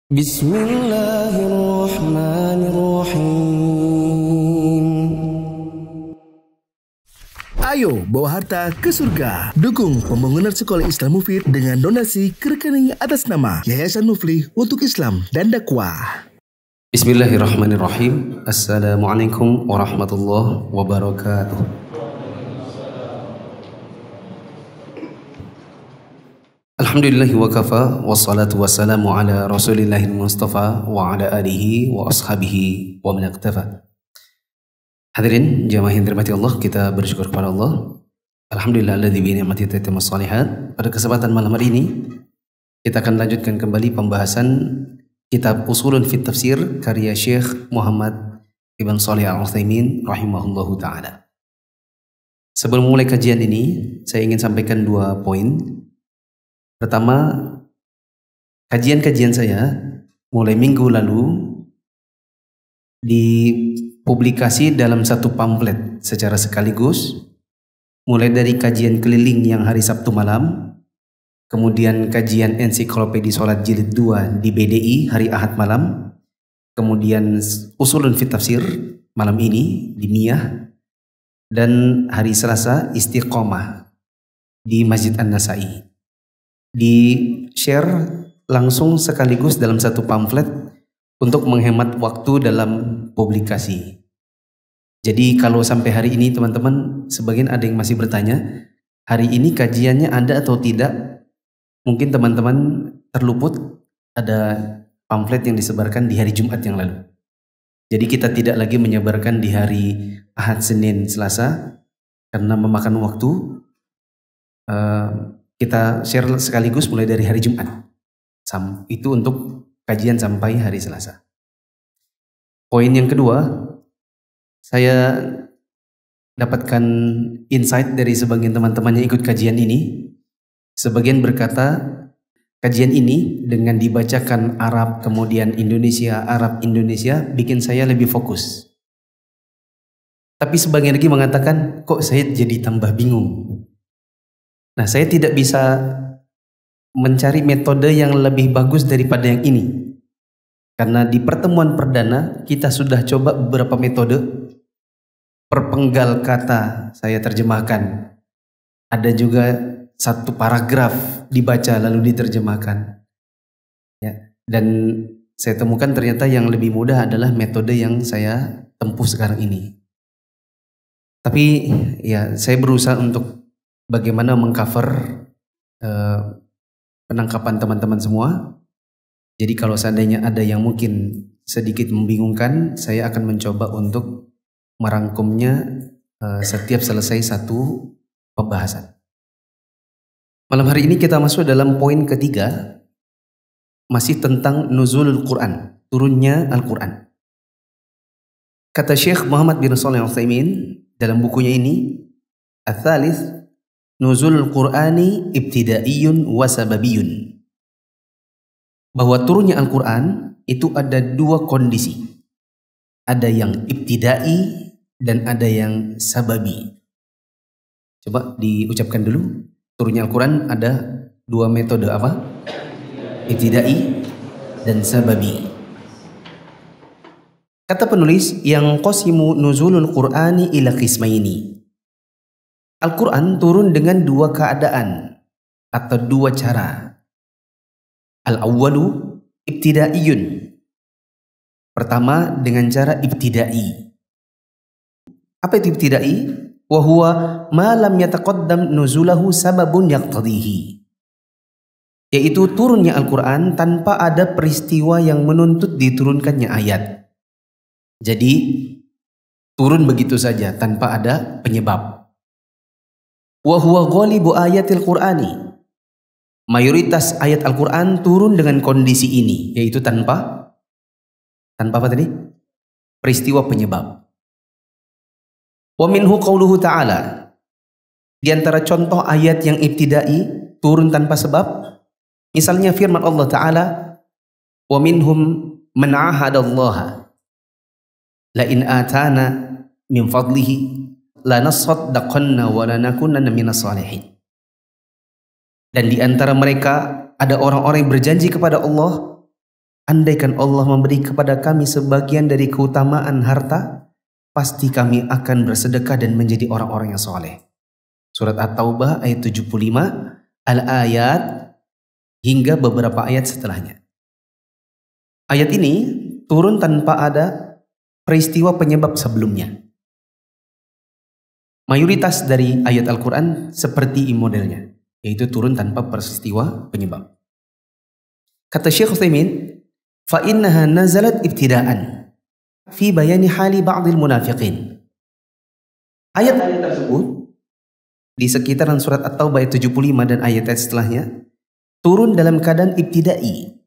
Bismillahirrahmanirrahim. Ayo bawa harta ke surga. Dukung pembangunan sekolah Islam Mufid dengan donasi ke rekening atas nama Yayasan Muflih untuk Islam dan Dakwah. Bismillahirrahmanirrahim. Assalamualaikum warahmatullahi wabarakatuh. Alhamdulillahi wa kafa, wassalatu wassalamu ala rasulillahil mustafa wa ala alihi wa ashabihi wa man iqtafa. Hadirin jamaah yang dirahmati Allah, kita bersyukur kepada Allah. Alhamdulillah alladzi bi ni'matihi tatimmus shalihat. Pada kesempatan malam hari ini kita akan lanjutkan kembali pembahasan kitab Ushulun fit Tafsir karya Syekh Muhammad Ibn Shalih Al-Utsaimin rahimahullahu taala. Sebelum mulai kajian ini, saya ingin sampaikan dua poin. Pertama, kajian-kajian saya mulai minggu lalu dipublikasi dalam satu pamflet secara sekaligus, mulai dari kajian keliling yang hari Sabtu malam, kemudian kajian ensiklopedia sholat jilid 2 di BDI hari Ahad malam, kemudian Ushulun fit Tafsir malam ini di Miyah, dan hari Selasa Istiqomah di Masjid An-Nasai. Di share langsung sekaligus dalam satu pamflet untuk menghemat waktu dalam publikasi. Jadi kalau sampai hari ini teman-teman, sebagian ada yang masih bertanya, hari ini kajiannya ada atau tidak? Mungkin teman-teman terluput, ada pamflet yang disebarkan di hari Jumat yang lalu. Jadi kita tidak lagi menyebarkan di hari Ahad, Senin, Selasa karena memakan waktu. Kita share sekaligus mulai dari hari Jumat. Itu untuk kajian sampai hari Selasa. Poin yang kedua, saya dapatkan insight dari sebagian teman-teman yang ikut kajian ini. Sebagian berkata, kajian ini dengan dibacakan Arab kemudian Indonesia, Arab Indonesia bikin saya lebih fokus. Tapi sebagian lagi mengatakan, kok saya jadi tambah bingung. Nah, saya tidak bisa mencari metode yang lebih bagus daripada yang ini. Karena di pertemuan perdana kita sudah coba beberapa metode. Perpenggal kata saya terjemahkan. Ada juga satu paragraf dibaca lalu diterjemahkan. Ya, dan saya temukan ternyata yang lebih mudah adalah metode yang saya tempuh sekarang ini. Tapi ya, saya berusaha untuk bagaimana mengcover penangkapan teman-teman semua. Jadi kalau seandainya ada yang mungkin sedikit membingungkan, saya akan mencoba untuk merangkumnya setiap selesai satu pembahasan. Malam hari ini kita masuk dalam poin ketiga, masih tentang nuzulul Quran, turunnya Al-Quran. Kata Syekh Muhammad bin Shalih Al-Utsaimin dalam bukunya ini, Ats-Tsalits Nuzul Qur'ani ibtidaiyun wa sababiyun. Bahwa turunnya Al-Quran itu ada dua kondisi. Ada yang ibtidai dan ada yang sababi. Coba diucapkan dulu. Turunnya Al-Quran ada dua metode apa? Ibtidai dan sababi. Kata penulis, yang qasimu nuzulul Qur'ani ila qismaini. Al-Quran turun dengan dua keadaan atau dua cara. Al-awwalu ibtidaiyun. Pertama dengan cara ibtidai. Apa itu ibtidai? Wa huwa ma lam yataqaddam nuzulahu sababun yaqtadihi. Yaitu turunnya Al-Quran tanpa ada peristiwa yang menuntut diturunkannya ayat. Jadi turun begitu saja tanpa ada penyebab. Wa huwa ghalibu ayatil Qur'ani. Mayoritas ayat Al-Quran turun dengan kondisi ini, yaitu tanpa apa tadi? Peristiwa penyebab. Wa minhu qauluhu ta'ala. Di antara contoh ayat yang ibtidai turun tanpa sebab, misalnya firman Allah Ta'ala, wa minhum man 'ahadallaha la in atana min fadlihi lanasaddaqanna wa lanakunanna minas shalihin. Dan di antara mereka ada orang-orang yang berjanji kepada Allah, andaikan Allah memberi kepada kami sebagian dari keutamaan harta, pasti kami akan bersedekah dan menjadi orang-orang yang soleh. Surat At-Taubah ayat 75, Al-Ayat, hingga beberapa ayat setelahnya. Ayat ini turun tanpa ada peristiwa penyebab sebelumnya. Mayoritas dari ayat Al-Quran seperti modelnya, yaitu turun tanpa peristiwa penyebab. Kata Syekh Utsaimin, فَإِنَّهَا نَزَلَتْ ابْتِدَاءً فِي بَيَانِ حَالِ بَعْضِ الْمُنَافِقِينَ. Ayat-ayat tersebut di sekitaran surat At-Taubah ayat 75 dan ayat-ayat setelahnya turun dalam keadaan ibtidai.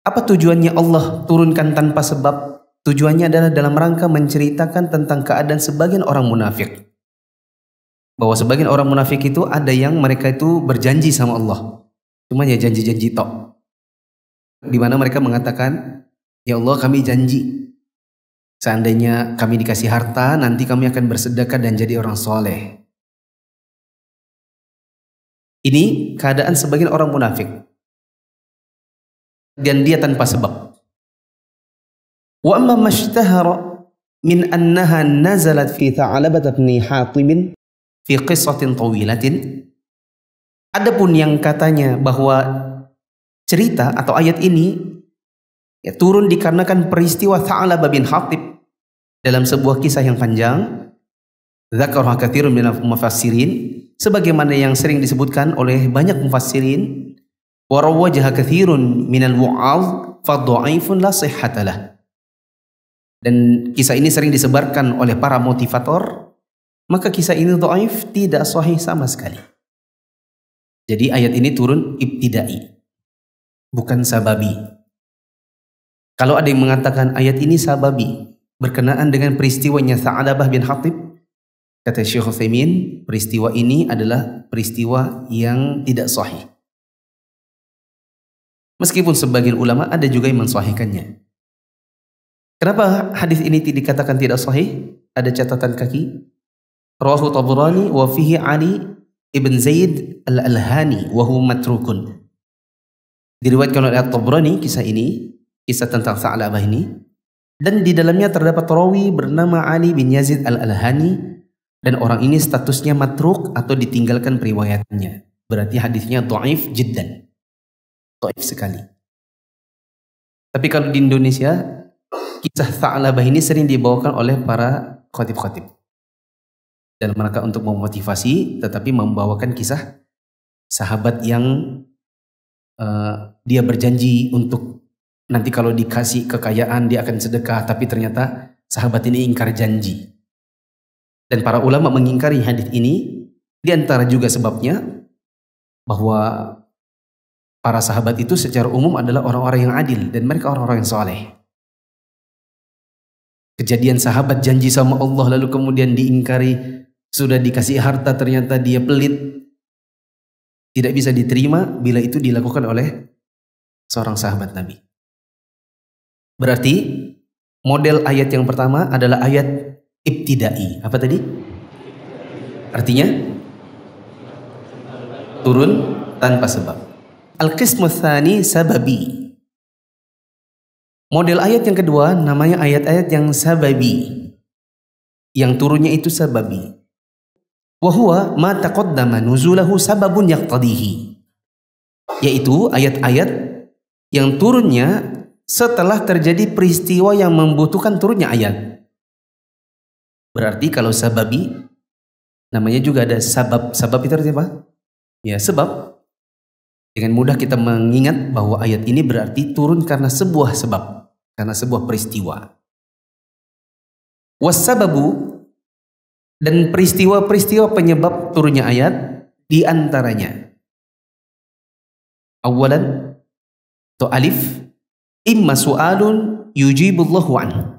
Apa tujuannya Allah turunkan tanpa sebab? Tujuannya adalah dalam rangka menceritakan tentang keadaan sebagian orang munafik. Bahwa sebagian orang munafik itu ada yang mereka itu berjanji sama Allah. Cuma ya janji-janji tok. Di mana mereka mengatakan, ya Allah kami janji. Seandainya kami dikasih harta, nanti kami akan bersedekah dan jadi orang soleh. Ini keadaan sebagian orang munafik. Dan dia tanpa sebab. Wa amma mashtahara min annaha nazalat fi Tha'labah bin Hatib fi qissatin tawilatin. Adapun yang katanya bahwa cerita atau ayat ini ya, turun dikarenakan peristiwa Tha'labah bin Hatib dalam sebuah kisah yang panjang. Dzakarha katsirun minal mufassirin, sebagaimana yang sering disebutkan oleh banyak mufassirin. Wa rawwajaha katsirun minal wu'adh fa dha'ifun la sihhatalah. Dan kisah ini sering disebarkan oleh para motivator, maka kisah ini dhaif, tidak sahih sama sekali. Jadi ayat ini turun ibtidai, bukan sababi. Kalau ada yang mengatakan ayat ini sababi, berkenaan dengan peristiwanya Tha'labah bin Hatib, kata Syekh Utsaimin, peristiwa ini adalah peristiwa yang tidak sahih. Meskipun sebagian ulama ada juga yang mensahihkannya. Kenapa hadis ini dikatakan tidak sahih? Ada catatan kaki. Rawahu Tabrani wa fihi Ali ibn Zaid al-Alhani wa huwa matrukun. Diriwayatkan oleh Tabrani kisah ini, kisah tentang Tha'labah ini, dan di dalamnya terdapat rawi bernama Ali bin Yazid al-Alhani, dan orang ini statusnya matruk atau ditinggalkan periwayatannya. Berarti hadisnya dhaif jiddan. Dhaif sekali. Tapi kalau di Indonesia kisah Tha'labah ini sering dibawakan oleh para khatib-khatib dalam rangka untuk memotivasi, tetapi membawakan kisah sahabat yang dia berjanji untuk nanti kalau dikasih kekayaan dia akan sedekah, tapi ternyata sahabat ini ingkar janji. Dan para ulama mengingkari hadis ini, di antara juga sebabnya bahwa para sahabat itu secara umum adalah orang-orang yang adil dan mereka orang-orang yang soleh. Kejadian sahabat janji sama Allah lalu kemudian diingkari, sudah dikasih harta ternyata dia pelit, tidak bisa diterima bila itu dilakukan oleh seorang sahabat Nabi. Berarti model ayat yang pertama adalah ayat ibtidai. Apa tadi? Artinya turun tanpa sebab. Al-qismu tsani sababi. Model ayat yang kedua namanya ayat-ayat yang sababi. Yang turunnya itu sababi. Wa huwa ma taqaddama nuzulahu sababun yaqtadihi. Yaitu ayat-ayat yang turunnya setelah terjadi peristiwa yang membutuhkan turunnya ayat. Berarti kalau sababi namanya juga ada sabab. Sabab itu artinya apa? Ya, sebab. Dengan mudah kita mengingat bahwa ayat ini berarti turun karena sebuah sebab, karena sebuah peristiwa. Wassababu, dan peristiwa-peristiwa penyebab turunnya ayat di antaranya. Awalan atau alif, imma su'alun yujibullahu anhu.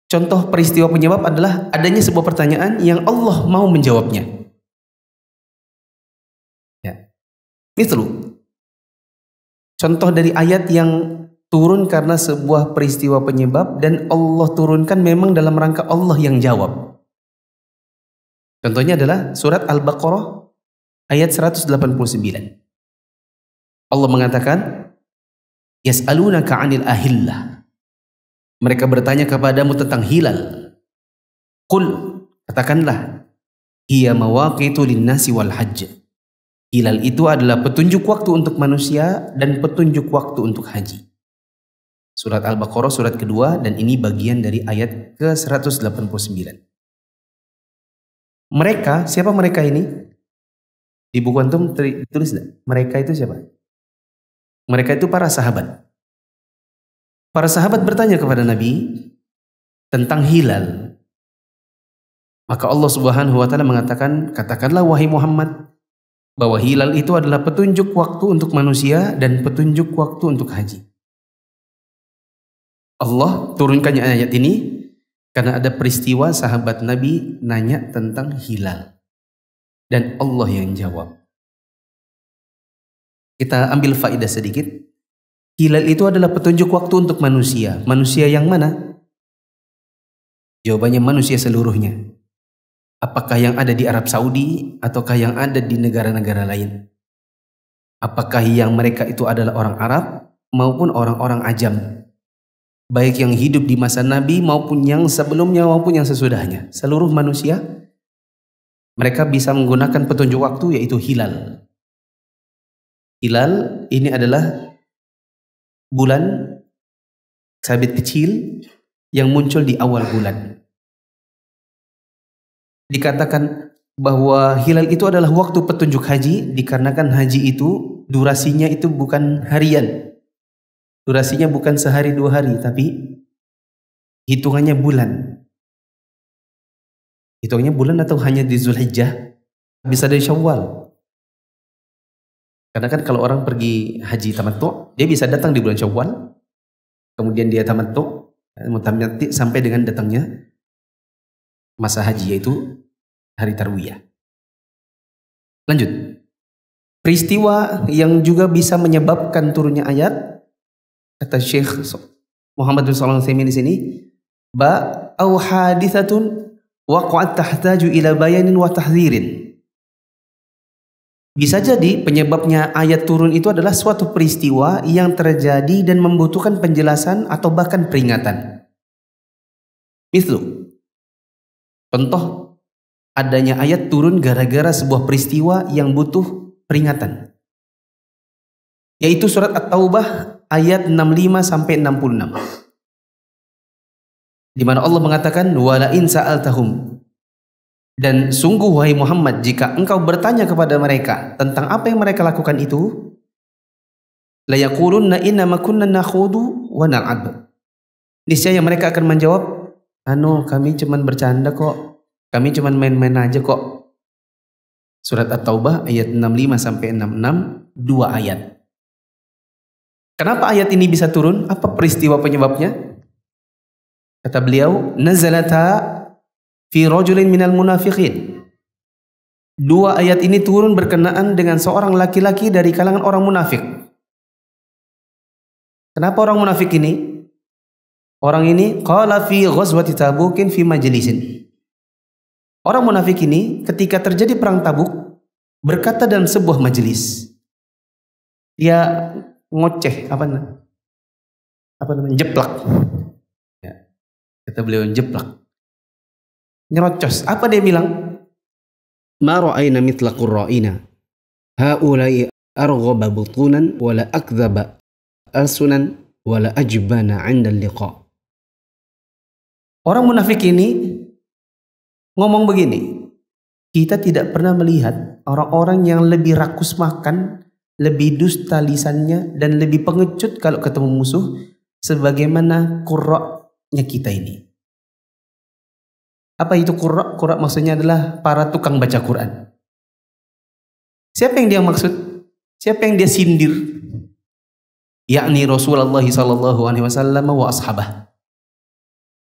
Contoh peristiwa penyebab adalah adanya sebuah pertanyaan yang Allah mau menjawabnya. Mithlu, contoh dari ayat yang turun karena sebuah peristiwa penyebab dan Allah turunkan memang dalam rangka Allah yang jawab. Contohnya adalah surat Al-Baqarah ayat 189. Allah mengatakan, Yas'alunaka 'anil ahillah. Mereka bertanya kepadamu tentang hilal. Qul, katakanlah, hiya mawaqitu linnasi wal hajj. Hilal itu adalah petunjuk waktu untuk manusia dan petunjuk waktu untuk haji. Surat Al-Baqarah surat kedua, dan ini bagian dari ayat ke-189. Mereka, siapa mereka ini? Di buku antum tulis tidak? Mereka itu siapa? Mereka itu para sahabat. Para sahabat bertanya kepada Nabi tentang hilal. Maka Allah Subhanahu wa taala mengatakan, katakanlah wahai Muhammad, bahwa hilal itu adalah petunjuk waktu untuk manusia dan petunjuk waktu untuk haji. Allah turunkannya ayat ini karena ada peristiwa sahabat Nabi nanya tentang hilal. Dan Allah yang jawab. Kita ambil faedah sedikit. Hilal itu adalah petunjuk waktu untuk manusia. Manusia yang mana? Jawabannya manusia seluruhnya. Apakah yang ada di Arab Saudi ataukah yang ada di negara-negara lain? Apakah yang mereka itu adalah orang Arab maupun orang-orang ajam? Baik yang hidup di masa Nabi maupun yang sebelumnya maupun yang sesudahnya. Seluruh manusia mereka bisa menggunakan petunjuk waktu, yaitu hilal. Hilal ini adalah bulan sabit kecil yang muncul di awal bulan. Dikatakan bahwa hilal itu adalah waktu petunjuk haji dikarenakan haji itu durasinya itu bukan harian. Durasinya bukan sehari dua hari, tapi hitungannya bulan. Hitungannya bulan atau hanya di Zulhijjah? Bisa dari Syawal. Karena kan kalau orang pergi haji tamattu, dia bisa datang di bulan Syawal, kemudian dia tamattu sampai dengan datangnya masa haji, yaitu hari Tarwiyah. Lanjut. Peristiwa yang juga bisa menyebabkan turunnya ayat, kata Syekh Muhammad bin Shalih Al-Utsaimin di sini, au haditsatun waqa'at tahtaju ila bayanin wa tahdzirin. Bisa jadi penyebabnya ayat turun itu adalah suatu peristiwa yang terjadi dan membutuhkan penjelasan atau bahkan peringatan. Mislu, contoh adanya ayat turun gara-gara sebuah peristiwa yang butuh peringatan. Yaitu surat At-Taubah ayat 65 sampai 66. Di mana Allah mengatakan wala in sa'altahum, dan sungguh wahai Muhammad, jika engkau bertanya kepada mereka tentang apa yang mereka lakukan itu, la yaqulunna inna ma kunna nakhudu wa nal'ab. Niscaya mereka akan menjawab, kami cuman bercanda kok. Kami cuman main-main aja kok. Surat At-Taubah ayat 65 sampai 66, 2 ayat. Kenapa ayat ini bisa turun? Apa peristiwa penyebabnya? Kata beliau, nazalata fi rajulin minal munafiqin. 2 ayat ini turun berkenaan dengan seorang laki-laki dari kalangan orang munafik. Kenapa orang munafik ini? Orang ini qala fi ghazwati Tabukin fi majlisin. Orang munafik ini ketika terjadi perang Tabuk berkata dalam sebuah majelis. Dia ngoceh, apa namanya? Jeplak. Ya. Kata beliau jeplak. Nyerocos. Apa dia bilang? Ma ra'ayna mithla qurra'ina. Haula'i arghaba butunan wala akdzaba alsunan wala ajbana 'inda liqa. Orang munafik ini ngomong begini, kita tidak pernah melihat orang-orang yang lebih rakus makan, lebih dusta lisannya, dan lebih pengecut kalau ketemu musuh sebagaimana qurra'nya kita ini. Apa itu qurra'? Qurra' maksudnya adalah para tukang baca Quran. Siapa yang dia maksud? Siapa yang dia sindir? Yakni Rasulullah sallallahu alaihi wasallam wa ashabah.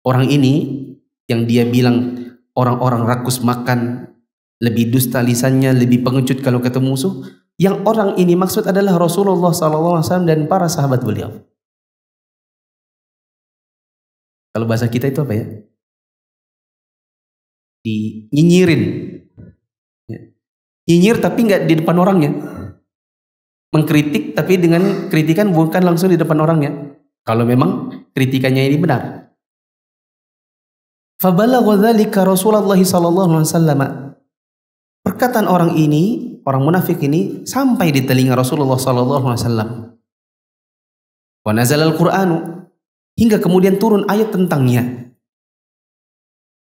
Orang ini yang dia bilang orang-orang rakus makan, lebih dusta lisannya, lebih pengecut kalau ketemu musuh. Yang orang ini maksud adalah Rasulullah SAW dan para sahabat beliau. Kalau bahasa kita itu apa ya? Nyinyirin. Nyinyir tapi nggak di depan orangnya. mengkritik tapi dengan kritikan bukan langsung di depan orangnya. Kalau memang kritikannya ini benar. Fabalagha dzalika Rasulullah sallallahu alaihi wasallam. Perkataan orang ini, orang munafik ini sampai di telinga Rasulullah sallallahu alaihi wasallam. Wa nazala al-Qur'anu, hingga kemudian turun ayat tentangnya.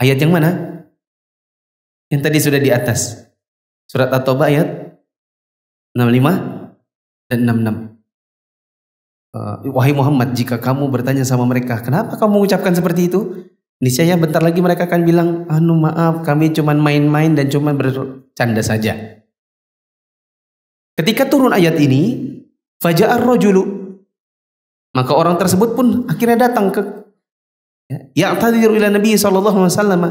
Ayat yang mana? Yang tadi sudah di atas. Surat At-Taubah ayat 65 dan 66. Wahai Muhammad, jika kamu bertanya sama mereka, kenapa kamu mengucapkan seperti itu? Niscaya bentar lagi mereka akan bilang, maaf, kami cuma main-main dan cuma bercanda saja. Ketika turun ayat ini, faja'ar rajulu, maka orang tersebut pun akhirnya datang ke ya'tadiru ila Nabi sallallahu alaihi wasallam.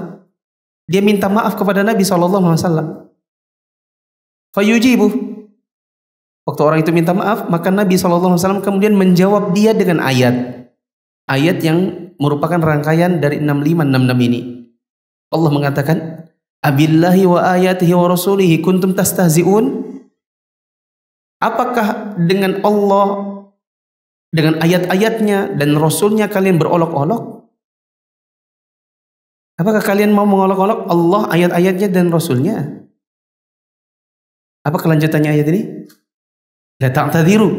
Dia minta maaf kepada Nabi sallallahu alaihi wasallam. Fayujibu. Waktu orang itu minta maaf, maka Nabi sallallahu alaihi wasallam kemudian menjawab dia dengan ayat. Ayat yang merupakan rangkaian dari 65-66 ini. Allah mengatakan, "Abillahi wa ayatihi wa rasulihi kuntum tastahzi'un?" Apakah dengan Allah, dengan ayat-ayatnya dan Rasulnya kalian berolok-olok? Apakah kalian mau mengolok-olok Allah, ayat-ayatnya dan Rasulnya? Apa kelanjutannya ayat ini? La ta'tadiru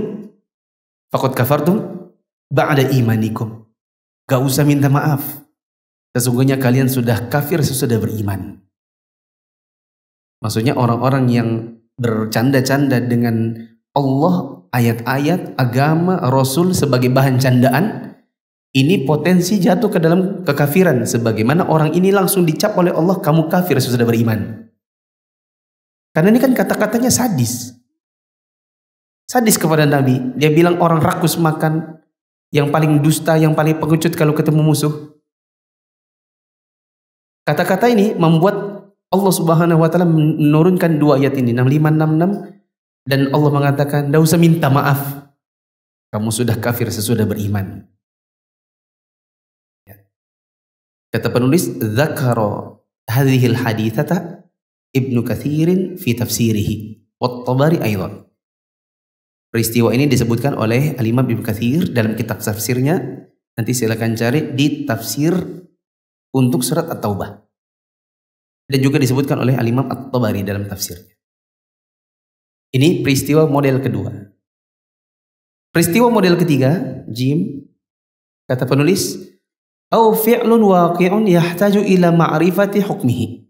faqad kafartum ba'da imanikum. Gak usah minta maaf. Sesungguhnya kalian sudah kafir sesudah beriman. Maksudnya orang-orang yang bercanda-canda dengan Allah, ayat-ayat, agama, Rasul sebagai bahan candaan, ini potensi jatuh ke dalam kekafiran. Sebagaimana orang ini langsung dicap oleh Allah, kamu kafir sesudah beriman. Karena ini kan kata-katanya sadis. Sadis kepada Nabi. Dia bilang orang rakus makan, yang paling dusta, yang paling pengecut kalau ketemu musuh. Kata-kata ini membuat Allah Subhanahu wa taala menurunkan dua ayat ini, 65-66, dan Allah mengatakan, "Enggak usah minta maaf. Kamu sudah kafir sesudah beriman." Kata penulis, "Dzakara hadhil haditsata Ibnu Katsirin fi tafsirihi wa Tabari aidan." Peristiwa ini disebutkan oleh Al-Imam Ibnu Katsir dalam kitab tafsirnya. Nanti silakan cari di tafsir untuk surat At-Taubah. Dan juga disebutkan oleh Al-Imam At-Tabari dalam tafsirnya. Ini peristiwa model kedua. Peristiwa model ketiga, jim, kata penulis, au fi'lun waqi'un yahtaju ila ma'rifati hukmihi.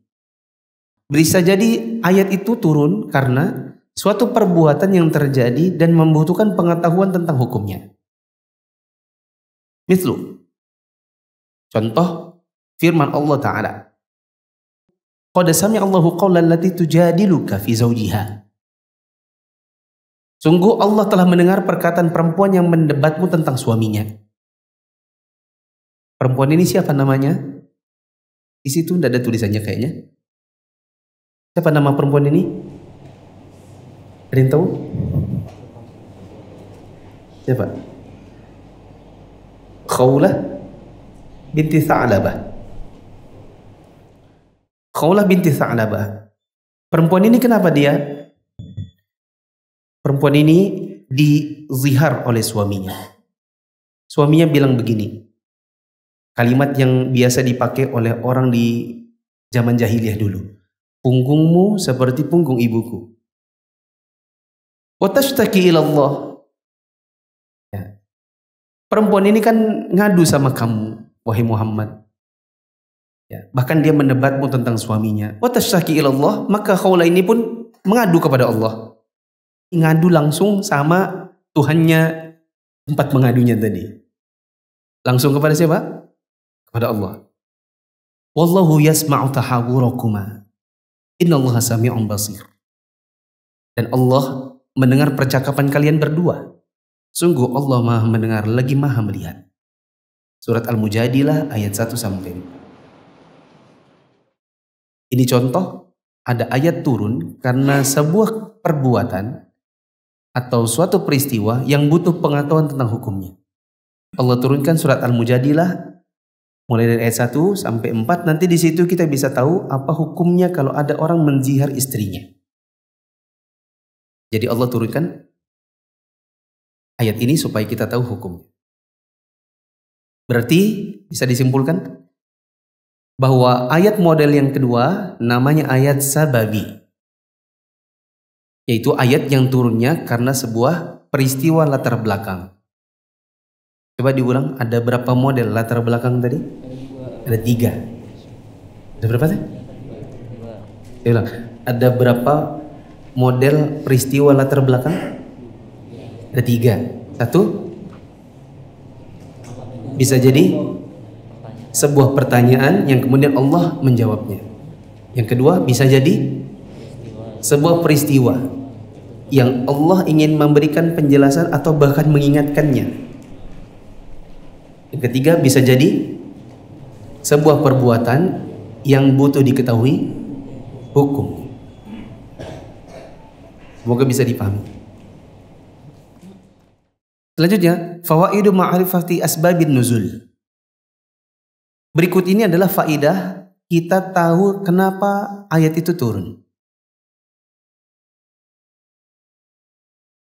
Bisa jadi ayat itu turun karena suatu perbuatan yang terjadi dan membutuhkan pengetahuan tentang hukumnya. Mislu, contoh firman Allah Ta'ala, qad sami'a Allahu qawlan lati tujadiluka fi zawjiha. Sungguh Allah telah mendengar perkataan perempuan yang mendebatmu tentang suaminya. Perempuan ini siapa namanya? Di situ tidak ada tulisannya kayaknya. Siapa nama perempuan ini? Ada yang tahu? Siapa? Khawlah binti Tha'labah. Khawlah binti Tha'labah. Perempuan ini kenapa dia? Perempuan ini dizihar oleh suaminya. Suaminya bilang begini. Kalimat yang biasa dipakai oleh orang di zaman jahiliyah dulu. Punggungmu seperti punggung ibuku. Wa tashtaki ila Allah. Ya. Perempuan ini kan ngadu sama kamu, wahai Muhammad. Ya. Bahkan dia mendebatmu tentang suaminya. Wa tashtaki ila Allah, maka Khawlah ini pun mengadu kepada Allah. Ngadu langsung sama Tuhannya tempat mengadunya tadi. Langsung kepada siapa? Kepada Allah. Wallahu yasma'u tahawurakuma. Innallaha sami'un basir. Dan Allah mendengar percakapan kalian berdua. Sungguh Allah Maha mendengar lagi Maha melihat. Surat Al-Mujadilah ayat 1 sampai 5. Ini contoh ada ayat turun karena sebuah perbuatan atau suatu peristiwa yang butuh pengetahuan tentang hukumnya. Allah turunkan surat Al-Mujadilah mulai dari ayat 1 sampai 4. Nanti di situ kita bisa tahu apa hukumnya kalau ada orang menzihar istrinya. Jadi Allah turunkan ayat ini supaya kita tahu hukum. Berarti bisa disimpulkan bahwa ayat model yang kedua namanya ayat sababi, yaitu ayat yang turunnya karena sebuah peristiwa latar belakang. Coba diulang, ada berapa model latar belakang tadi? Ada 3. Ada berapa sih? Diulang. Ada berapa model peristiwa latar belakang? Ada 3. 1, bisa jadi sebuah pertanyaan yang kemudian Allah menjawabnya. Yang kedua, bisa jadi sebuah peristiwa yang Allah ingin memberikan penjelasan atau bahkan mengingatkannya. Yang ketiga, bisa jadi sebuah perbuatan yang butuh diketahui hukum. Semoga bisa dipahami. Selanjutnya, fawaidu ma'rifati asbabin nuzul. Berikut ini adalah faidah kita tahu kenapa ayat itu turun.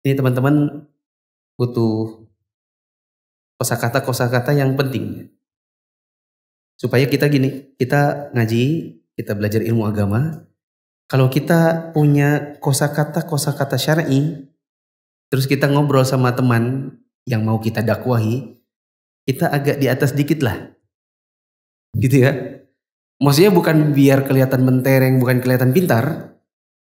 Ini teman-teman butuh kosakata yang penting. Supaya kita kita ngaji, kita belajar ilmu agama. Kalau kita punya kosakata syar'i, terus kita ngobrol sama teman yang mau kita dakwahi, kita agak di atas dikit lah. Gitu ya. Maksudnya bukan biar kelihatan mentereng, bukan kelihatan pintar.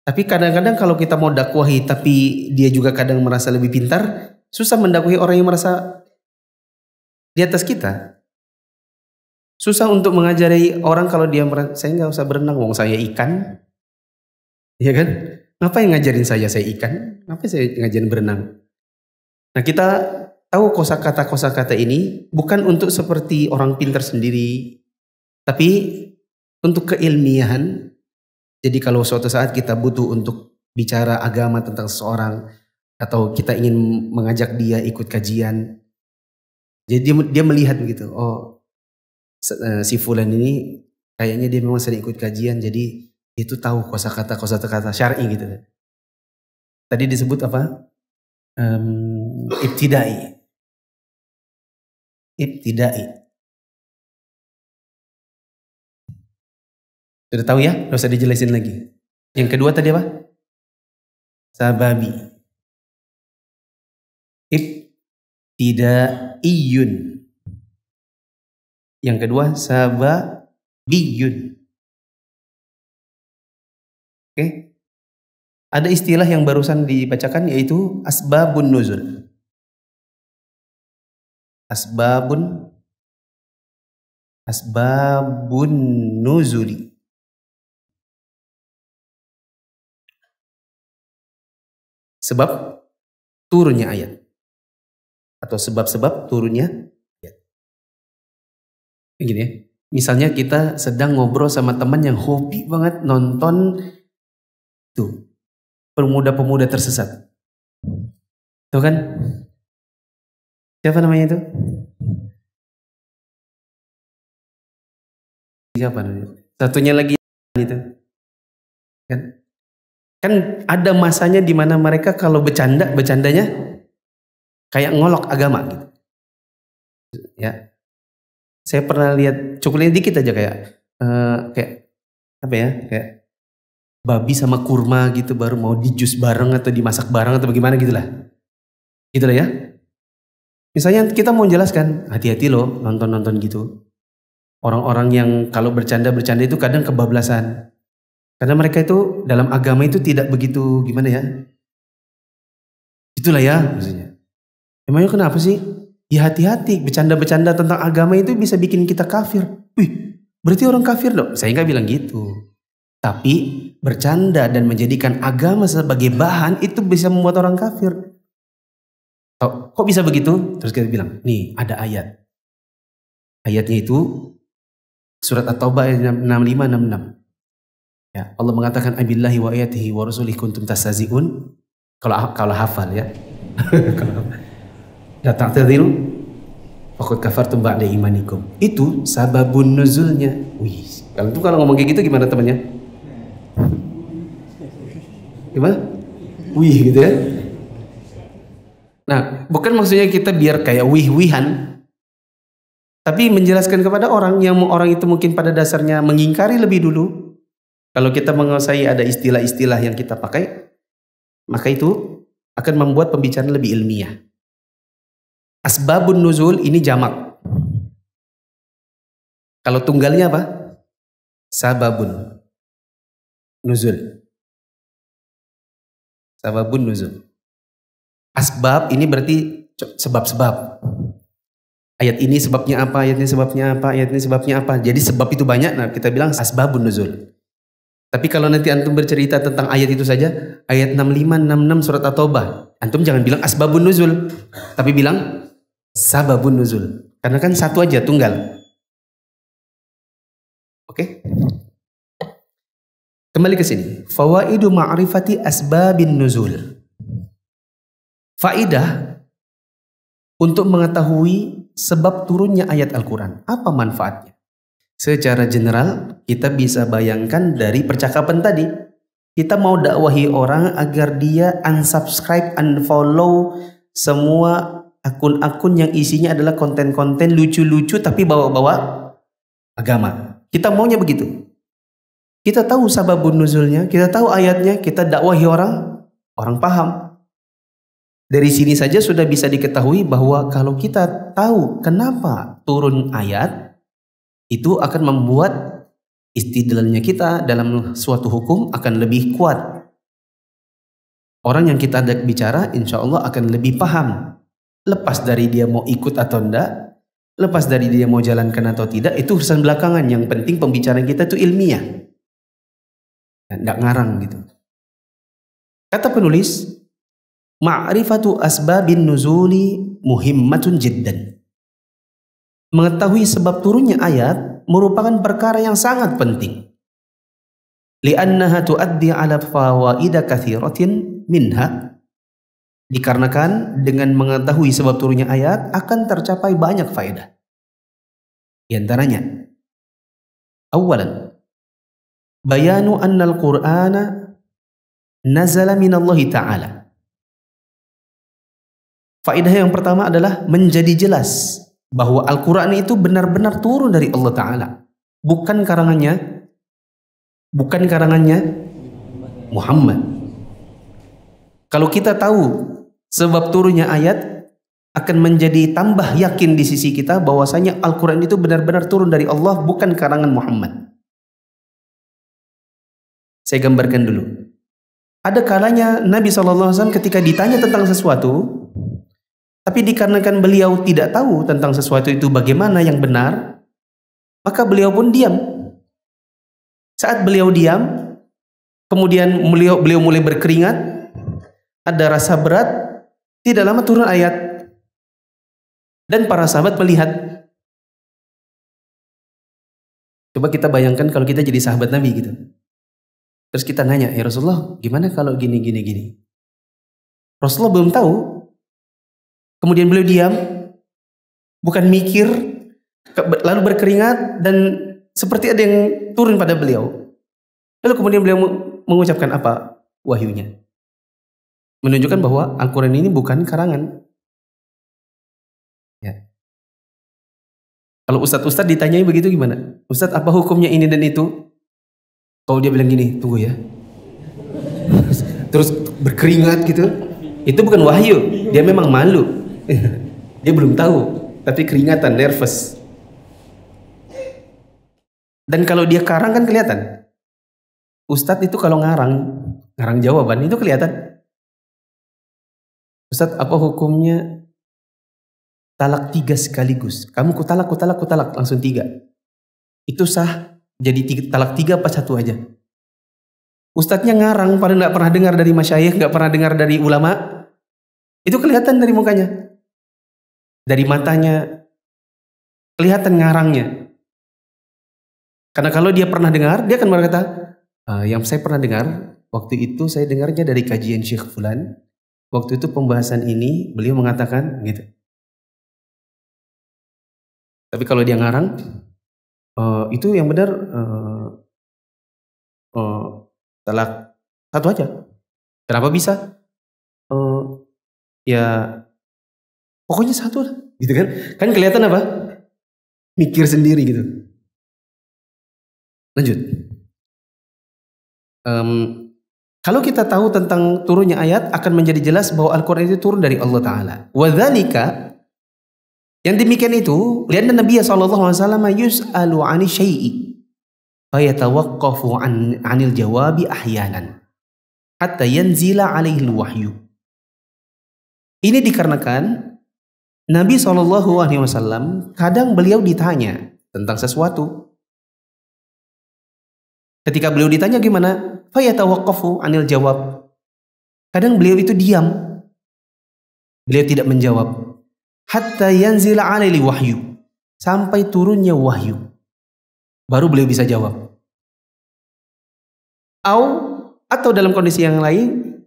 Tapi kadang-kadang kalau kita mau dakwahi tapi dia juga kadang merasa lebih pintar, susah mendakwahi orang yang merasa di atas kita. Susah untuk mengajari orang kalau dia merasa, saya nggak usah berenang, wong saya ikan. Iya kan? Ngapain ngajarin saya ikan? Ngapain saya ngajarin berenang? Nah, kita tahu kosakata ini bukan untuk seperti orang pintar sendiri, tapi untuk keilmiahan. Jadi kalau suatu saat kita butuh untuk bicara agama tentang seseorang, atau kita ingin mengajak dia ikut kajian, jadi dia melihat begitu, oh si fulan ini kayaknya dia memang sering ikut kajian, jadi itu tahu kosakata syar'i gitu. Tadi disebut apa? Ibtidai. Sudah tahu ya? Nggak usah dijelasin lagi. Yang kedua tadi apa? Sababi. Ibtidaiyun. Yang kedua sababiyun. Oke. Ada istilah yang barusan dibacakan yaitu asbabun nuzul. Asbabun nuzuli. Sebab turunnya ayat. Atau sebab-sebab turunnya ayat. Begini ya. Misalnya kita sedang ngobrol sama teman yang hobi banget nonton tuh pemuda-pemuda tersesat. Tuh kan? Siapa namanya itu? Siapa namanya? Satunya lagi itu. Kan ada masanya di mana mereka kalau bercandanya kayak ngolok agama gitu. Ya. Saya pernah lihat, cukup dikit aja kayak apa ya? Kayak babi sama kurma gitu baru mau dijus bareng atau dimasak bareng atau bagaimana gitulah. Gitulah ya. Misalnya kita mau jelaskan, hati-hati loh nonton-nonton gitu. Orang-orang yang kalau bercanda itu kadang kebablasan. Karena mereka itu dalam agama itu tidak begitu gimana ya. Itulah ya maksudnya. Emangnya kenapa sih? Ya hati-hati, bercanda-bercanda tentang agama itu bisa bikin kita kafir. Wih, berarti orang kafir dong? Saya nggak bilang gitu. Tapi bercanda dan menjadikan agama sebagai bahan itu bisa membuat orang kafir. Oh, kok bisa begitu? Terus kita bilang, nih ada ayat. Ayatnya itu surat At-Taubah ayat 65-66. Ya, Allah mengatakan abillahi wa ayatihi wa rasulihi kuntum tastazi'un. Kalau hafal ya. La ta'tadiru faqad kafartum ba'da imanikum. Itu sababun nuzulnya. Wih, kalau ngomong kayak gitu gimana temannya? Gimana? Wih gitu ya. Nah, bukan maksudnya kita biar kayak wih-wihan, tapi menjelaskan kepada orang yang orang itu mungkin pada dasarnya mengingkari lebih dulu. Kalau kita menguasai ada istilah-istilah yang kita pakai, maka itu akan membuat pembicaraan lebih ilmiah. Asbabun nuzul ini jamak. Kalau tunggalnya apa? Sababun nuzul. Sababun nuzul. Asbab ini berarti sebab-sebab. Ayat ini sebabnya apa, ayat ini sebabnya apa, ayat ini sebabnya apa. Jadi sebab itu banyak, nah kita bilang asbabun nuzul. Tapi kalau nanti antum bercerita tentang ayat itu saja, ayat 65, 66 surat At-Taubah, antum jangan bilang asbabun nuzul, tapi bilang sababun nuzul. Karena kan satu aja, tunggal. Oke? Kembali ke sini. Fawaidu ma'rifati asbabin nuzul. Faidah untuk mengetahui sebab turunnya ayat Al-Quran. Apa manfaatnya? Secara general, kita bisa bayangkan dari percakapan tadi. Kita mau dakwahi orang agar dia unsubscribe, unfollow semua akun-akun yang isinya adalah konten-konten lucu-lucu tapi bawa-bawa agama. Kita maunya begitu. Kita tahu sababun nuzulnya, kita tahu ayatnya, kita dakwahi orang paham. Dari sini saja sudah bisa diketahui bahwa kalau kita tahu kenapa turun ayat, itu akan membuat istidlalnya kita dalam suatu hukum akan lebih kuat. Orang yang kita ajak bicara insya Allah akan lebih paham. Lepas dari dia mau ikut atau enggak, lepas dari dia mau jalankan atau tidak, itu urusan belakangan. Yang penting pembicaraan kita itu ilmiah. Enggak ngarang gitu. Kata penulis, ma'rifatu asbabin nuzuli muhimmatun jiddan. Mengetahui sebab turunnya ayat merupakan perkara yang sangat penting. Li'annaha tuaddi ala fawaida katsiratin minha. Dikarenakan dengan mengetahui sebab turunnya ayat akan tercapai banyak faedah. Di antaranya, awalan, bayanu anna al-Qur'ana nazala minallahi ta'ala. Faedah yang pertama adalah menjadi jelas bahwa Al-Quran itu benar-benar turun dari Allah Ta'ala. Bukan karangannya Muhammad. Kalau kita tahu sebab turunnya ayat, akan menjadi tambah yakin di sisi kita bahwasanya Al-Quran itu benar-benar turun dari Allah, bukan karangan Muhammad. Saya gambarkan dulu. Ada kalanya Nabi SAW ketika ditanya tentang sesuatu, tapi dikarenakan beliau tidak tahu tentang sesuatu itu bagaimana yang benar, maka beliau pun diam. Saat beliau diam, kemudian beliau mulai berkeringat, ada rasa berat, tidak lama turun ayat. Dan para sahabat melihat. Coba kita bayangkan kalau kita jadi sahabat Nabi gitu. Terus kita nanya, ya Rasulullah, gimana kalau gini. Rasulullah belum tahu. Kemudian beliau diam, bukan mikir, lalu berkeringat, dan seperti ada yang turun pada beliau. Lalu kemudian beliau mengucapkan apa wahyunya? Menunjukkan bahwa Al-Quran ini bukan karangan. Ya. Kalau ustadz ditanyai begitu gimana? Ustadz, apa hukumnya ini dan itu? Kalau dia bilang gini, tunggu ya. Terus berkeringat gitu. Itu bukan wahyu, dia memang malu. Dia belum tahu, tapi keringatan, nervous. Dan kalau dia karang kan kelihatan. Ustadz itu kalau ngarang jawaban itu kelihatan. Ustadz, apa hukumnya talak 3 sekaligus? Kamu kutalak langsung 3. Itu sah jadi talak 3 apa 1 aja? Ustadznya ngarang, padahal nggak pernah dengar dari masyayikh, nggak pernah dengar dari ulama. Itu kelihatan dari mukanya. Dari matanya kelihatan ngarangnya. Karena kalau dia pernah dengar, dia akan berkata, yang saya pernah dengar, waktu itu saya dengarnya dari kajian Syekh Fulan. Waktu itu pembahasan ini, beliau mengatakan gitu. Tapi kalau dia ngarang, itu yang benar talak 1 aja. Kenapa bisa? Ya Pokoknya satu lah, gitu kan? Kan kelihatan apa? Mikir sendiri gitu. Lanjut. Kalau kita tahu tentang turunnya ayat, akan menjadi jelas bahwa Al-Quran itu turun dari Allah Ta'ala. Wadzalika, yang demikian itu, lihat Nabi SAW yus'alu 'ani syai'i fayatawaqqafu 'anil jawabi ahyanan hatta yanzila 'alaihi al-wahyu. Ini dikarenakan Nabi SAW kadang beliau ditanya tentang sesuatu. Ketika beliau ditanya gimana? Fayatawaqqafu 'anil jawab. Kadang beliau itu diam. Beliau tidak menjawab. Hatta yanzila 'alaihi wahyu. Sampai turunnya wahyu. Baru beliau bisa jawab. Atau dalam kondisi yang lain,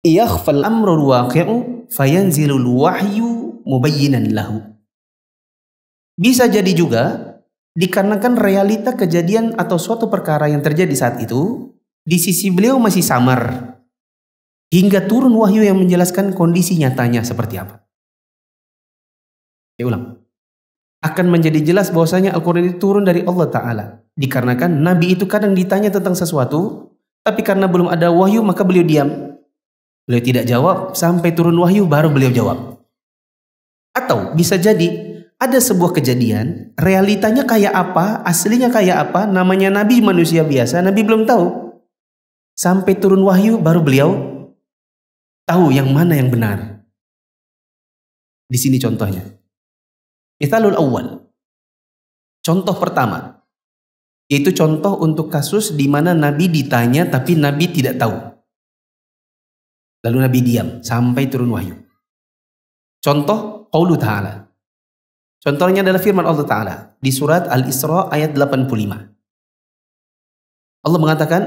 yakhfal amrul waqi'u fayanzilul wahyu mubayyinan lahu. Bisa jadi juga dikarenakan realita kejadian atau suatu perkara yang terjadi saat itu di sisi beliau masih samar hingga turun wahyu yang menjelaskan kondisi nyatanya seperti apa. Saya ulang. Akan menjadi jelas bahwasanya Al-Quran itu turun dari Allah Ta'ala. Dikarenakan Nabi itu kadang ditanya tentang sesuatu, tapi karena belum ada wahyu maka beliau diam. Beliau tidak jawab sampai turun wahyu baru beliau jawab. Atau bisa jadi ada sebuah kejadian, realitanya kayak apa, aslinya kayak apa, namanya Nabi manusia biasa, Nabi belum tahu. Sampai turun wahyu baru beliau tahu yang mana yang benar. Di sini contohnya. Mithalul awal. Contoh pertama. Yaitu contoh untuk kasus di mana Nabi ditanya tapi Nabi tidak tahu. Lalu Nabi diam sampai turun wahyu. Contoh qaulu ta'ala. Contohnya adalah firman Allah Ta'ala di surat Al-Isra ayat 85. Allah mengatakan,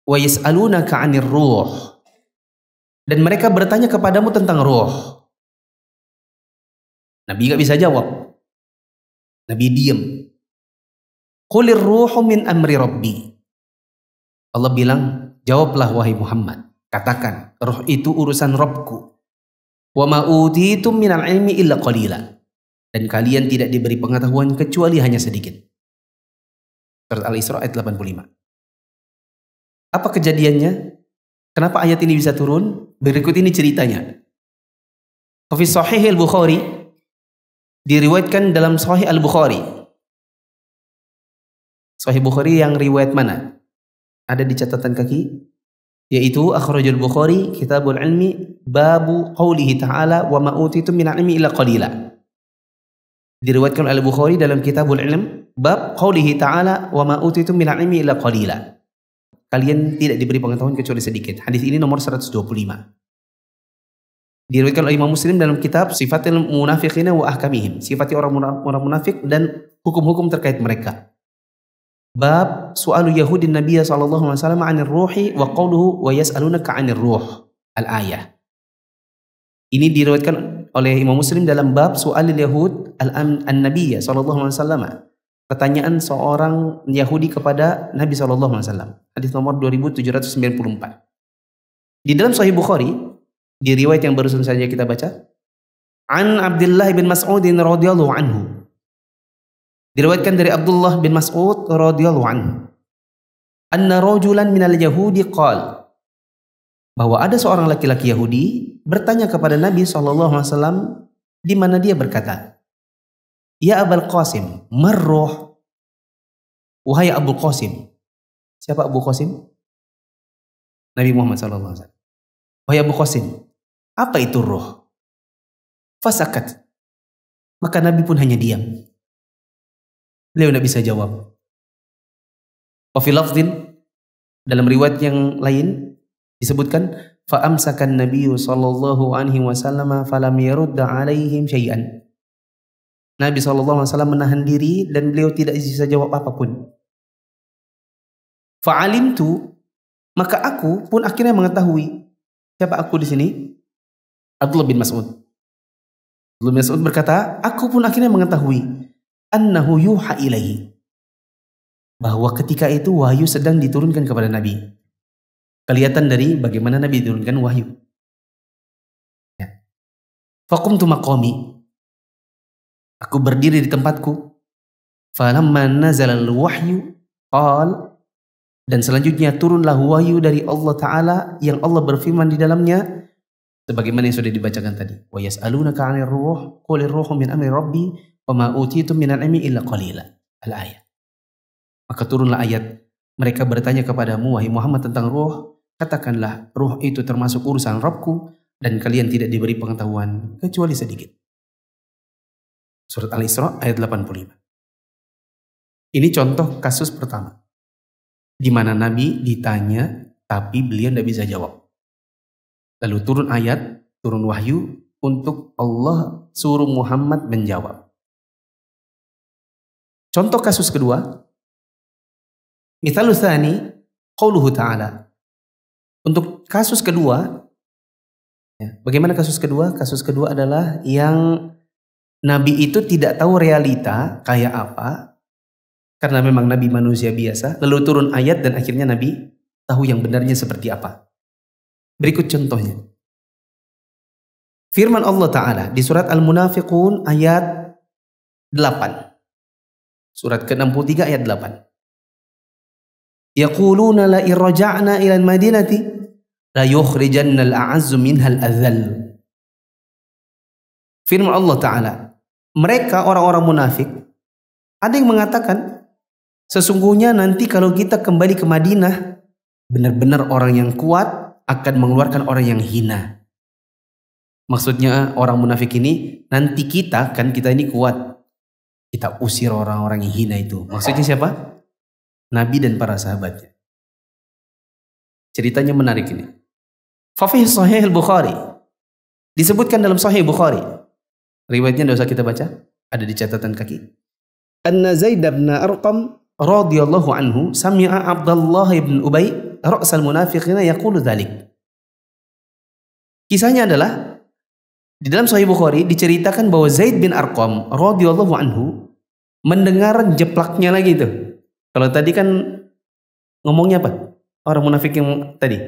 wa yas'alunaka 'anir ruh. Dan mereka bertanya kepadamu tentang ruh. Nabi gak bisa jawab. Nabi diam. Qulir ruhu min amri rabbi. Allah bilang, jawablah wahai Muhammad. Katakan, ruh itu urusan Rabbku. Wa ma utitum minal ilmi illa qalila. Dan kalian tidak diberi pengetahuan kecuali hanya sedikit. Surat Al-Isra ayat 85. Apa kejadiannya? Kenapa ayat ini bisa turun? Berikut ini ceritanya. Fi Sahih Al-Bukhari, diriwayatkan dalam Sahih Al-Bukhari. Sahih Bukhari yang riwayat mana? Ada di catatan kaki, yaitu akhrajul Bukhari Kitabul Ilmi babu qaulihi ta'ala wa ma utitum minal ilmi illa qalila. Diriwayatkan oleh Bukhari dalam Kitabul Ilm bab qaulihi ta'ala wa ma utitum minal ilmi illa qalila. Kalian tidak diberi pengetahuan kecuali sedikit. Hadis ini nomor 125. Diriwayatkan oleh Imam Muslim dalam kitab Sifatil Munafiqina wa Ahkamihim. Sifati orang munafik dan hukum-hukum terkait mereka. Bab su'alu Yahudin Nabiya sallallahu alaihi wasallam 'anil ruhi wa qauluhu wa yas'alunaka 'anir ruh. Al-ayah. Ini diriwayatkan oleh Imam Muslim dalam bab Su'alil Yahud an-Nabiyya sallallahu alaihi wasallam. Pertanyaan seorang Yahudi kepada Nabi sallallahu alaihi wasallam. Hadis nomor 2794. Di dalam Sahih Bukhari, di riwayat yang barusan saja kita baca, An Abdullah bin Mas'ud radhiyallahu anhu. Diriwayatkan dari Abdullah bin Mas'ud radhiyallahu anhu. Anna rajulan minal Yahudi qala, bahwa ada seorang laki-laki Yahudi bertanya kepada Nabi SAW, di mana dia berkata, Ya Abul Qasim, marruh. Wahai Abu Qasim. Siapa Abu Qasim? Nabi Muhammad SAW. Wahai Abu Qasim, apa itu ruh? Fasakat. Maka Nabi pun hanya diam. Beliau tidak bisa jawab. Wa fi lafdhin, dalam riwayat yang lain disebutkan, fa'amsakan Nabi sallallahu alaihi wasallam falam yarudda alaihim syai'an. Nabi sallallahu alaihi wasallam menahan diri dan beliau tidak bisa jawab apapun. Fa'alimtu, maka aku pun akhirnya mengetahui. Siapa aku di sini? Abdullah bin Mas'ud. Abdullah bin Mas'ud berkata, aku pun akhirnya mengetahui annahu yuha ilaihi, bahwa ketika itu wahyu sedang diturunkan kepada Nabi. Kelihatan dari bagaimana Nabi diturunkan wahyu. Ya. Faqumtu maqami, Aku berdiri di tempatku. Falamma nazalal wahyu qal, dan selanjutnya turunlah wahyu dari Allah Ta'ala yang Allah berfirman di dalamnya sebagaimana yang sudah dibacakan tadi. Wa yas'alunaka 'anir ruh qulir ruhu min amri rabbi wa ma utitum minal ilmi illa qalila. Al-ayat. Maka turunlah ayat, mereka bertanya kepadamu wahai Muhammad tentang ruh, katakanlah ruh itu termasuk urusan Rabbku dan kalian tidak diberi pengetahuan kecuali sedikit. Surat Al-Isra ayat 85. Ini contoh kasus pertama di mana Nabi ditanya tapi beliau tidak bisa jawab. Lalu turun ayat, turun wahyu untuk Allah suruh Muhammad menjawab. Contoh kasus kedua, mithalu tsani qauluhu ta'ala. Untuk kasus kedua, bagaimana kasus kedua? Kasus kedua adalah yang Nabi itu tidak tahu realita kayak apa, karena memang Nabi manusia biasa, lalu turun ayat dan akhirnya Nabi tahu yang benarnya seperti apa. Berikut contohnya. Firman Allah Ta'ala di surat Al-Munafiqun ayat 8. Surat ke-63 ayat 8. Yaquluna la irraja'na ila al-madinati la yukhrijanna al-a'azzu minha al-adhall. Firman Allah Ta'ala, mereka orang-orang munafik ada yang mengatakan sesungguhnya nanti kalau kita kembali ke Madinah, benar-benar orang yang kuat akan mengeluarkan orang yang hina. Maksudnya orang munafik ini, nanti kita ini kuat, kita usir orang-orang yang hina itu. Maksudnya siapa? Nabi dan para sahabatnya. Ceritanya menarik ini. Fafih Sahih Al-Bukhari, disebutkan dalam Sahih Bukhari. Riwayatnya tidak usah kita baca, ada di catatan kaki. Anna Zaid bin Arqam radhiyallahu anhu sami'a Abdullah bin Ubay ra'sal munafiqina yaqulu dzalik. Kisahnya adalah di dalam Sahih Bukhari diceritakan bahwa Zaid bin Arqam radhiyallahu anhu mendengar jeplaknya lagi itu. Kalau tadi kan ngomongnya apa? Orang munafik yang tadi.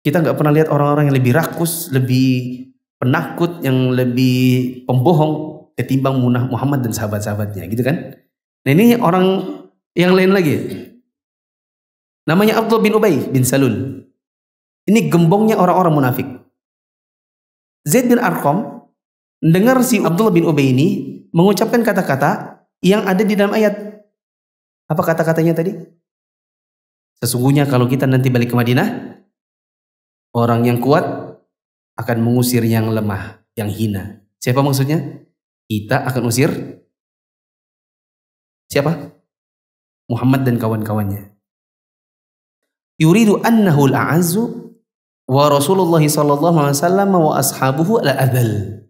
Kita nggak pernah lihat orang-orang yang lebih rakus, lebih penakut, yang lebih pembohong ketimbang Muhammad dan sahabat-sahabatnya, gitu kan? Nah ini orang yang lain lagi. Namanya Abdullah bin Ubay bin Salul. Ini gembongnya orang-orang munafik. Zaid bin Arqam mendengar si Abdullah bin Ubay ini mengucapkan kata-kata yang ada di dalam ayat. Apa kata-katanya tadi? Sesungguhnya kalau kita nanti balik ke Madinah, orang yang kuat akan mengusir yang lemah, yang hina. Siapa maksudnya? Kita akan usir siapa? Muhammad dan kawan-kawannya. Yuridu annahu al-a'azzu wa Rasulullah sallallahu alaihi wasallam wa ashabuhu al-adhal.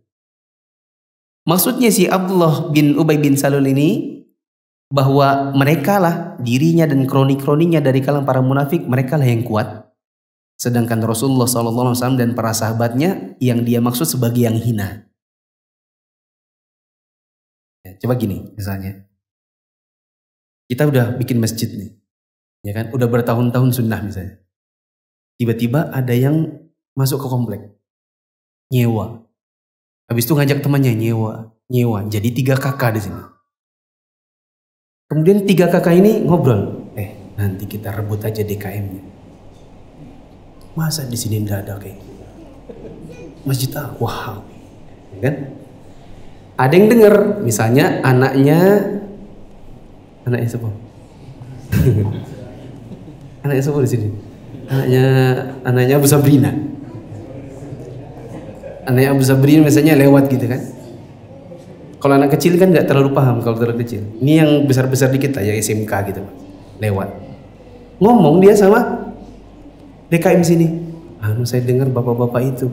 Maksudnya si Abdullah bin Ubay bin Salul ini bahwa mereka lah dirinya dan kroni-kroninya dari kalangan para munafik, mereka lah yang kuat. Sedangkan Rasulullah sallallahu alaihi wasallam dan para sahabatnya yang dia maksud sebagai yang hina. Ya, coba gini misalnya. Kita udah bikin masjid nih. Ya kan? Udah bertahun-tahun sunnah misalnya. Tiba-tiba ada yang masuk ke komplek. Nyewa. Habis itu ngajak temannya nyewa. Jadi 3 kakak di sini. Kemudian 3 kakak ini ngobrol. Nanti kita rebut aja DKM-nya. Masa di sini enggak ada kayak gitu? Masjid wow. Ya kan? Ada yang dengar, misalnya anaknya siapa? Anaknya siapa di sini? Anaknya Abu Sabrina. Anaknya Abu Sabrina misalnya lewat gitu kan. Kalau anak kecil kan nggak terlalu paham kalau terlalu kecil. Ini yang besar-besar dikit lah, ya SMK gitu, lewat. Ngomong dia sama DKM sini. Saya dengar bapak-bapak itu.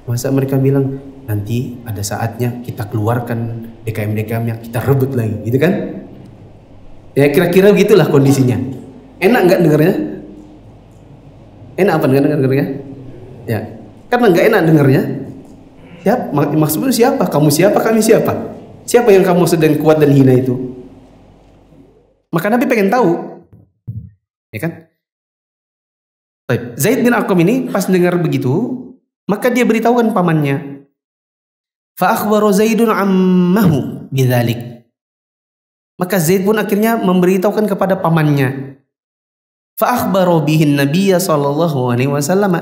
Masa mereka bilang nanti ada saatnya kita keluarkan DKM-DKM-nya, kita rebut lagi, gitu kan? Ya kira-kira gitulah kondisinya. Enak nggak dengarnya? Enak apa dengarnya? Ya, karena nggak enak dengarnya. Maksudnya siapa? Kamu siapa? Kami siapa? Siapa yang kamu sedang kuat dan hina itu? Maka Nabi pengen tahu, ya kan? Zaid bin Arqam ini pas dengar begitu, maka dia beritahukan pamannya. Fa akhbara Zaidun ammahu bidzalik. Maka Zaid pun akhirnya memberitahukan kepada pamannya. Fa akhbara bihin Nabiyya sallallahu alaihi wasallam.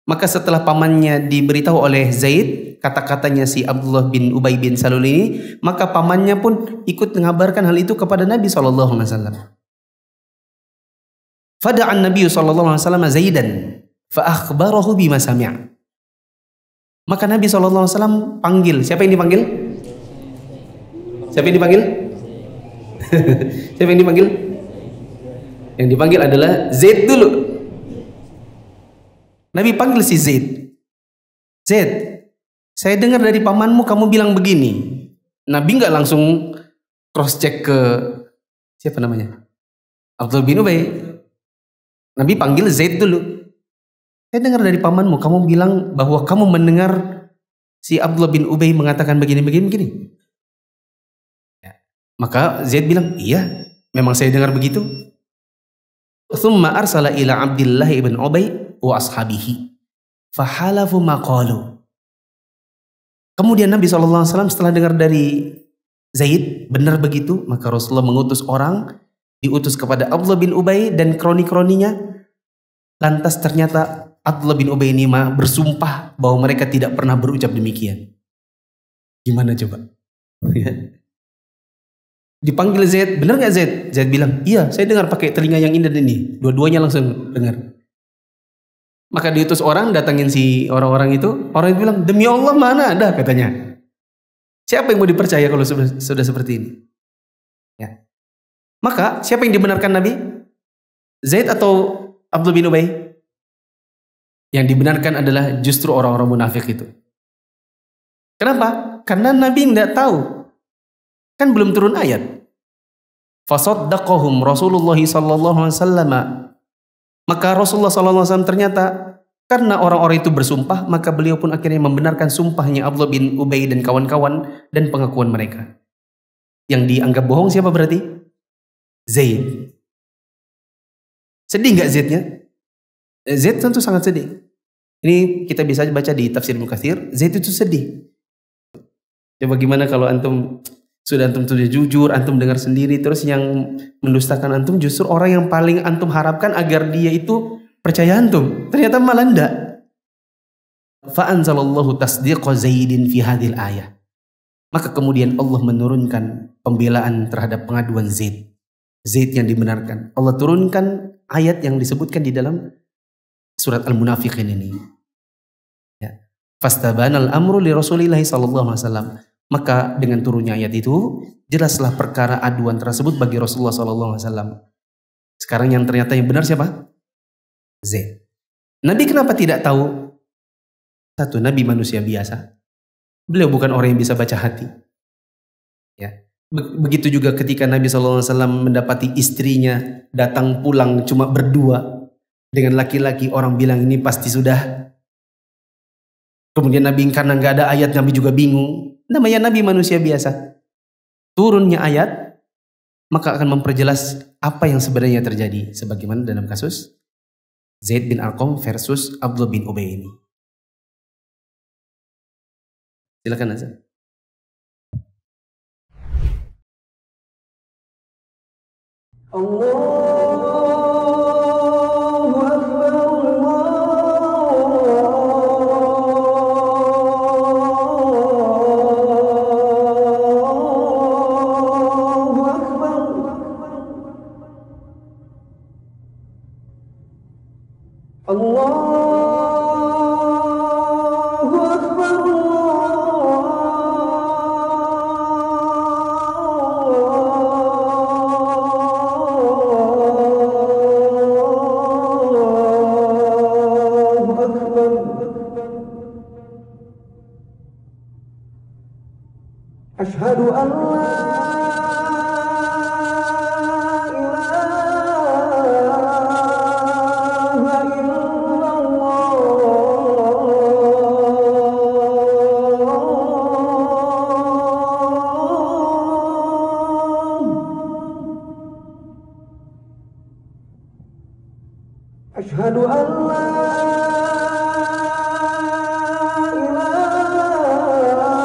Maka setelah pamannya diberitahu oleh Zaid kata-katanya si Abdullah bin Ubay bin Salul ini, maka pamannya pun ikut mengabarkan hal itu kepada Nabi sallallahu alaihi wasallam. Fada'an Nabi sallallahu alaihi wasallam Zaidan fa akhbarahu bima sami'a. Maka Nabi sallallahu alaihi wasallam panggil. Siapa yang dipanggil? Siapa yang dipanggil? Siapa yang dipanggil? Yang dipanggil adalah Zaid dulu. Nabi panggil si Zaid. Zaid, saya dengar dari pamanmu kamu bilang begini. Nabi nggak langsung cross check ke siapa namanya? Abdul bin Ubay. Nabi panggil Zaid dulu. Saya dengar dari pamanmu kamu bilang bahwa kamu mendengar si Abdullah bin Ubay mengatakan begini. Ya. Maka Zaid bilang, iya, memang saya dengar begitu. Thumma arsala ila Abdullah ibn Ubay wa ashabihi fahalafu maqalu. Kemudian Nabi SAW setelah dengar dari Zaid benar begitu, maka Rasulullah mengutus orang, diutus kepada Abdullah bin Ubay dan kroni-kroninya. Lantas ternyata Abdullah bin Ubay ini bersumpah bahwa mereka tidak pernah berucap demikian. Gimana coba? Dipanggil Zaid, benar nggak Zaid? Zaid bilang, iya, saya dengar pakai telinga yang indah ini. Dua-duanya langsung dengar. Maka diutus orang datangin si orang-orang itu. Orang itu bilang, demi Allah mana ada katanya. Siapa yang mau dipercaya kalau sudah seperti ini? Ya. Maka siapa yang dibenarkan Nabi? Zaid atau Abdullah bin Ubay? Yang dibenarkan adalah justru orang-orang munafik itu. Kenapa? Karena Nabi tidak tahu. Kan belum turun ayat. Fasaddaqahum Rasulullah sallallahu alaihi wasallam. Maka Rasulullah sallallahu alaihi wasallam ternyata karena orang-orang itu bersumpah, maka beliau pun akhirnya membenarkan sumpahnya Abdullah bin Ubay dan kawan-kawan dan pengakuan mereka. Yang dianggap bohong siapa berarti? Zaid. Sedih nggak Zaidnya? Zaid tentu sangat sedih. Ini kita bisa baca di tafsir Ibnu Katsir, Zaid itu sedih. Coba gimana kalau antum sudah jujur, antum dengar sendiri, terus yang mendustakan antum justru orang yang paling antum harapkan agar dia itu percaya antum, ternyata malah enggak. Fa anzalallahu tasdiqa Zaidin fi hadhil ayah. Maka kemudian Allah menurunkan pembelaan terhadap pengaduan Zaid. Zaid yang dibenarkan. Allah turunkan ayat yang disebutkan di dalam surat Al-Munafiqin ini. Ya. Fastabanal amru li Rasulillah sallallahu alaihi wasallam. Maka dengan turunnya ayat itu jelaslah perkara aduan tersebut bagi Rasulullah sallallahu alaihi wasallam. Sekarang yang ternyata yang benar siapa? Zaid. Nabi kenapa tidak tahu? Satu, Nabi manusia biasa. Beliau bukan orang yang bisa baca hati. Ya. Begitu juga ketika Nabi sallallahu alaihi wasallam mendapati istrinya datang pulang cuma berdua dengan laki-laki, orang bilang ini pasti sudah. Kemudian Nabi karena nggak ada ayat, Nabi juga bingung. Namanya Nabi manusia biasa. Turunnya ayat maka akan memperjelas apa yang sebenarnya terjadi, sebagaimana dalam kasus Zaid bin Arqam versus Abdullah bin Ubay ini. Silakan Azza. Asyhadu an la Asyhadu an la ilaha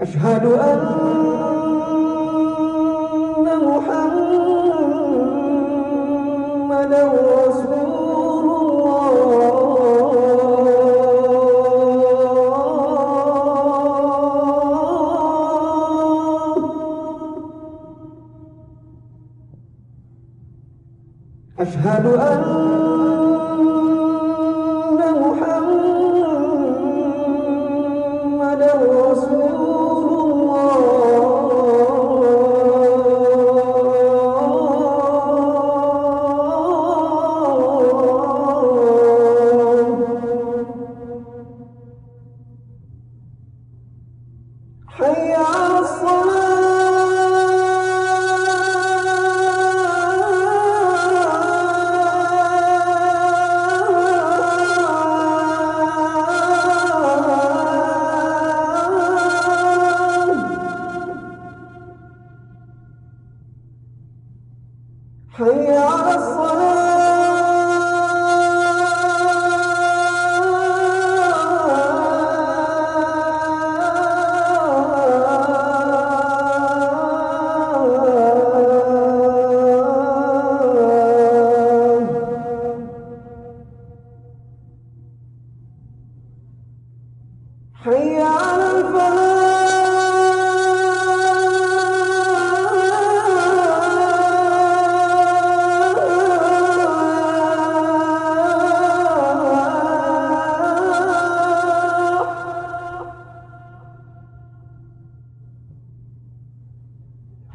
أشهد أن محمدا رسول الله أشهد أن محمدا رسول حي على الصلاة حي على الصلاة حي على الفلاح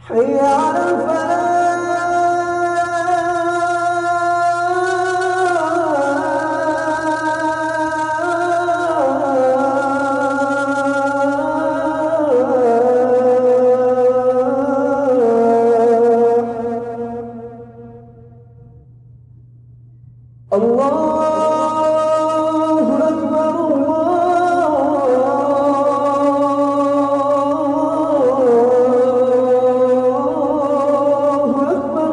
حي على الفلاح الله أكبر الله أكبر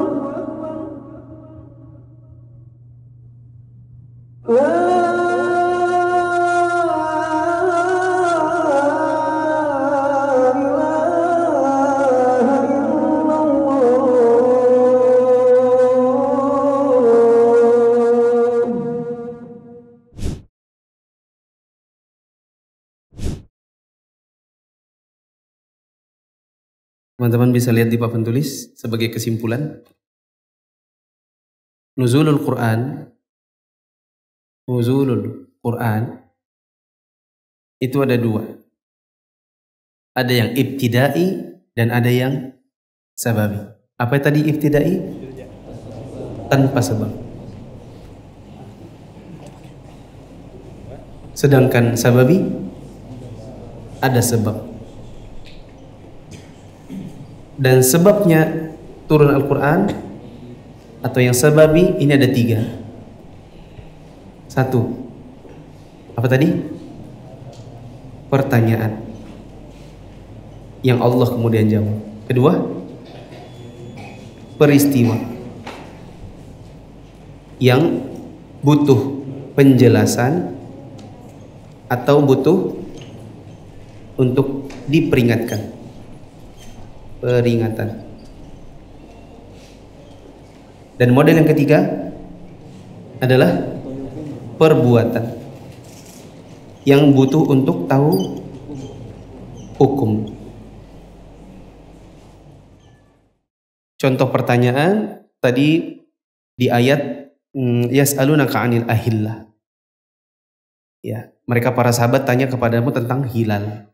لا إله إلا الله. Teman-teman bisa lihat di papan tulis sebagai kesimpulan. Nuzulul Quran itu ada dua. Ada yang ibtidai dan ada yang sababi. Apa tadi ibtidai? Tanpa sebab. Sedangkan sababi ada sebab. Dan sebabnya turun Al-Quran atau yang sababi ini ada 3. 1. Apa tadi? Pertanyaan yang Allah kemudian jawab. Kedua, peristiwa yang butuh penjelasan atau butuh untuk diperingatkan. Peringatan. Dan model yang ketiga adalah perbuatan yang butuh untuk tahu hukum. Contoh pertanyaan tadi di ayat yas'alunaka 'anil ahillah. Ya, mereka para sahabat tanya kepadamu tentang hilal.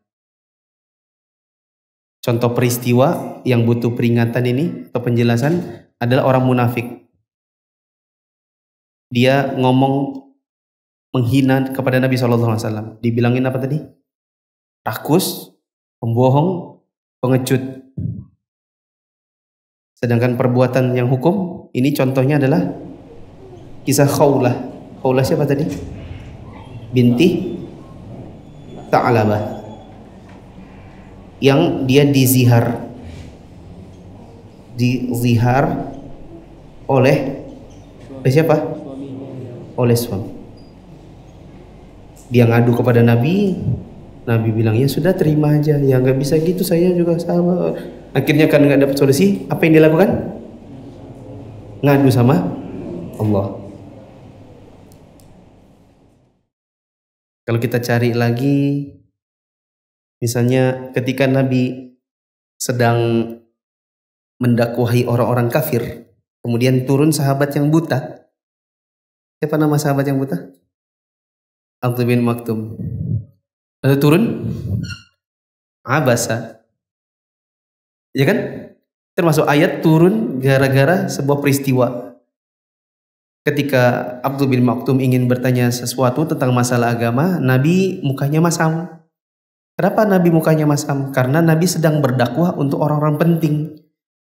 Contoh peristiwa yang butuh peringatan ini atau penjelasan adalah orang munafik. Dia ngomong menghina kepada Nabi SAW. Dibilangin apa tadi? Rakus, pembohong, pengecut. Sedangkan perbuatan yang hukum, ini contohnya adalah kisah Khawlah. Khawlah siapa tadi? Binti Ta'labah. Yang dia dizihar oleh siapa? Oleh suami. Dia ngadu kepada Nabi Nabi bilang, ya sudah terima aja. Ya nggak bisa gitu, saya juga sama. Akhirnya kan nggak dapat solusi. Apa yang dilakukan? Ngadu sama Allah. Kalau kita cari lagi, misalnya ketika Nabi sedang mendakwahi orang-orang kafir, kemudian turun sahabat yang buta. Siapa nama sahabat yang buta? Abdullah bin Maktum. Lalu turun Abasa. Ya kan? Termasuk ayat turun gara-gara sebuah peristiwa. Ketika Abdullah bin Maktum ingin bertanya sesuatu tentang masalah agama, Nabi mukanya masam. Kenapa Nabi mukanya masam? Karena Nabi sedang berdakwah untuk orang-orang penting.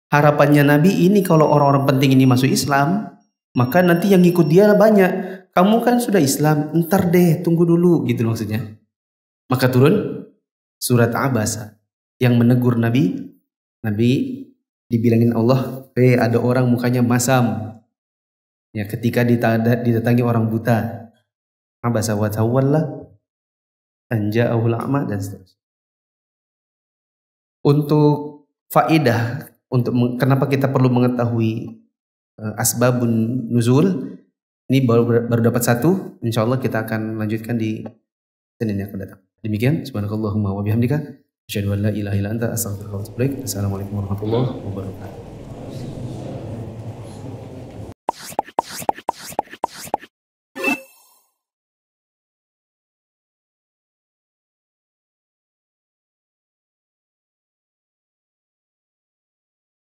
Harapannya Nabi ini kalau orang-orang penting ini masuk Islam, maka nanti yang ikut dia banyak. Kamu kan sudah Islam, ntar deh, tunggu dulu, gitu maksudnya. Maka turun surat Abasa yang menegur Nabi. Nabi dibilangin Allah, ada orang mukanya masam. Ya, ketika didatangi orang buta, Abasa wa tawalla an ja'ahul a'ma, dan seterusnya. Untuk faedah, kenapa kita perlu mengetahui asbabun nuzul, ini baru dapat satu. Insya Allah kita akan lanjutkan di Senin yang akan datang. Demikian, subhanakallahumma wa bihamdika, asyhadu an la ilaha illa anta, astaghfiruka wa atubu ilaik. Assalamualaikum warahmatullahi wabarakatuh.